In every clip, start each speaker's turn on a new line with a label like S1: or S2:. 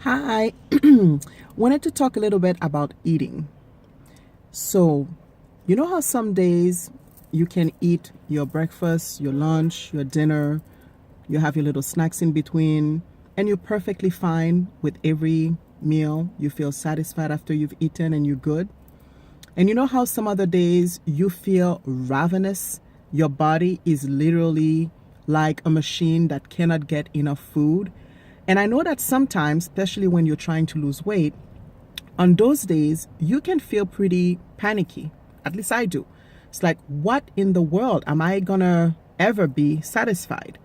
S1: Hi, wanted to talk a little bit about eating. So, you know how some days you can eat your breakfast, your lunch, your dinner, you have your little snacks in between, and you're perfectly fine with every meal. You feel satisfied after you've eaten and you're good. And you know how some other days you feel ravenous? Your body is literally like a machine that cannot get enough food. And I know that sometimes, especially when you're trying to lose weight, on those days, you can feel pretty panicky. At least I do. It's like, what in the world am I gonna ever be satisfied?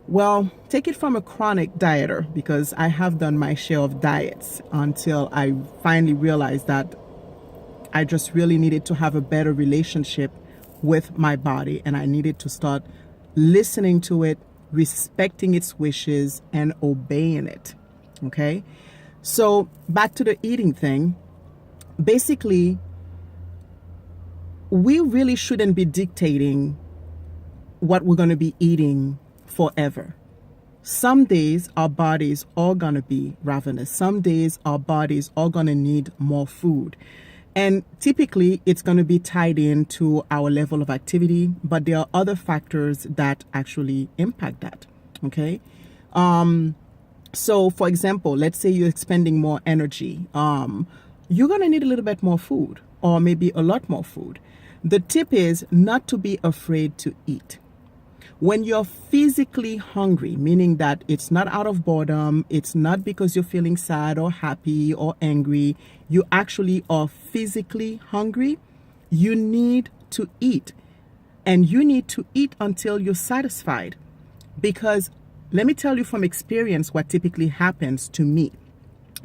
S1: Well, take it from a chronic dieter because I have done my share of diets until I finally realized that I just really needed to have a better relationship with my body, and I needed to start listening to it, respecting its wishes, and obeying it. Okay? So, back to the eating thing. Basically, we really shouldn't be dictating what we're going to be eating forever. Some days our bodies are going to be ravenous. Some days our bodies are going to need more food. And typically it's going to be tied into our level of activity, but there are other factors that actually impact that. Okay. So for example, let's say you're expending more energy. You're going to need a little bit more food or maybe a lot more food. The tip is not to be afraid to eat. When you're physically hungry, meaning that it's not out of boredom, it's not because you're feeling sad or happy or angry, you actually are physically hungry, you need to eat. And you need to eat until you're satisfied. Because let me tell you from experience what typically happens to me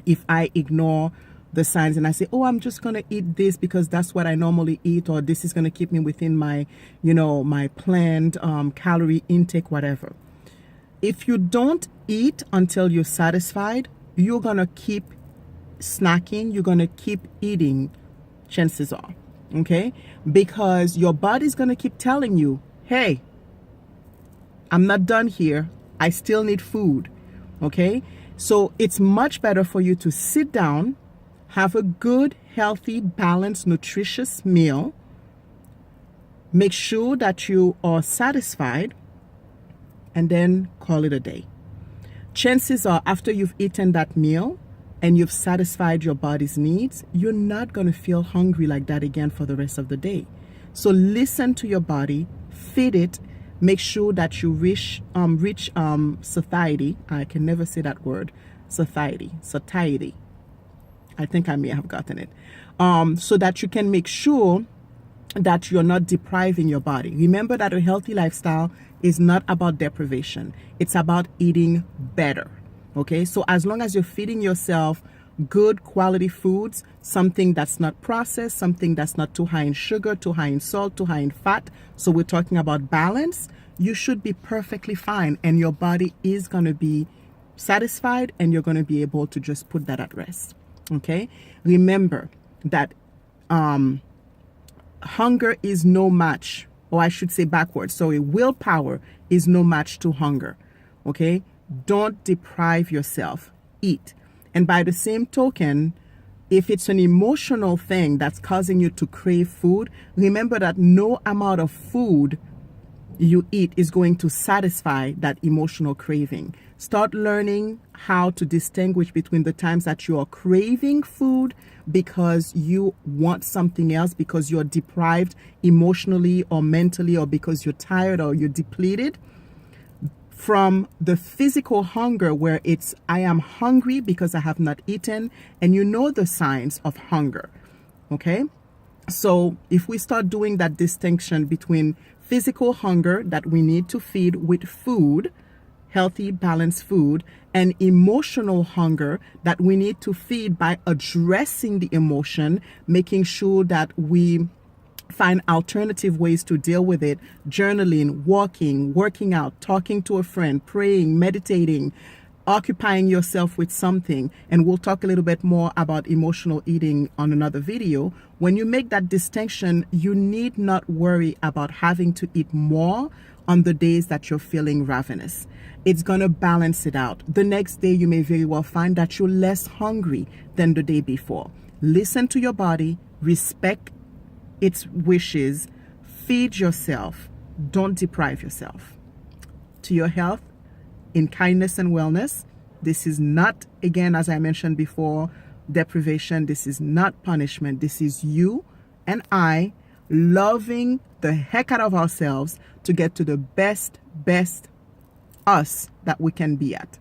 S1: if I ignore the signs and I say, oh, I'm just going to eat this because that's what I normally eat, or this is going to keep me within my, my planned calorie intake, whatever. If you don't eat until you're satisfied, you're going to keep snacking, you're going to keep eating, chances are, okay? Because your body's going to keep telling you, hey, I'm not done here. I still need food, okay? So it's much better for you to sit down, have a good, healthy, balanced, nutritious meal. Make sure that you are satisfied and then call it a day. Chances are after you've eaten that meal and you've satisfied your body's needs, you're not going to feel hungry like that again for the rest of the day. So listen to your body, feed it, make sure that you reach satiety. I can never say that word, satiety. I think I may have gotten it. So that you can make sure that you're not depriving your body. Remember that a healthy lifestyle is not about deprivation. It's about eating better. Okay? So as long as you're feeding yourself good quality foods, something that's not processed, something that's not too high in sugar, too high in salt, too high in fat. So we're talking about balance. You should be perfectly fine, and your body is going to be satisfied, and you're going to be able to just put that at rest. Okay, remember that hunger is no match, or I should say backwards. So willpower is no match to hunger. Okay, don't deprive yourself. Eat. And by the same token, if it's an emotional thing that's causing you to crave food, remember that no amount of food you eat is going to satisfy that emotional craving. Start learning how to distinguish between the times that you are craving food because you want something else, because you're deprived emotionally or mentally, or because you're tired or you're depleted, from the physical hunger where it's, I am hungry because I have not eaten, and you know the signs of hunger. Okay? So if we start doing that distinction between physical hunger that we need to feed with food, healthy, balanced food, and emotional hunger that we need to feed by addressing the emotion, making sure that we find alternative ways to deal with it, journaling, walking, working out, talking to a friend, praying, meditating, occupying yourself with something. And we'll talk a little bit more about emotional eating on another video. When you make that distinction, you need not worry about having to eat more on the days that you're feeling ravenous. It's going to balance it out. The next day, you may very well find that you're less hungry than the day before. Listen to your body, respect its wishes, feed yourself, don't deprive yourself. To your health, in kindness and wellness, this is not, again, as I mentioned before, deprivation. This is not punishment. This is you and I loving the heck out of ourselves to get to the best us that we can be at.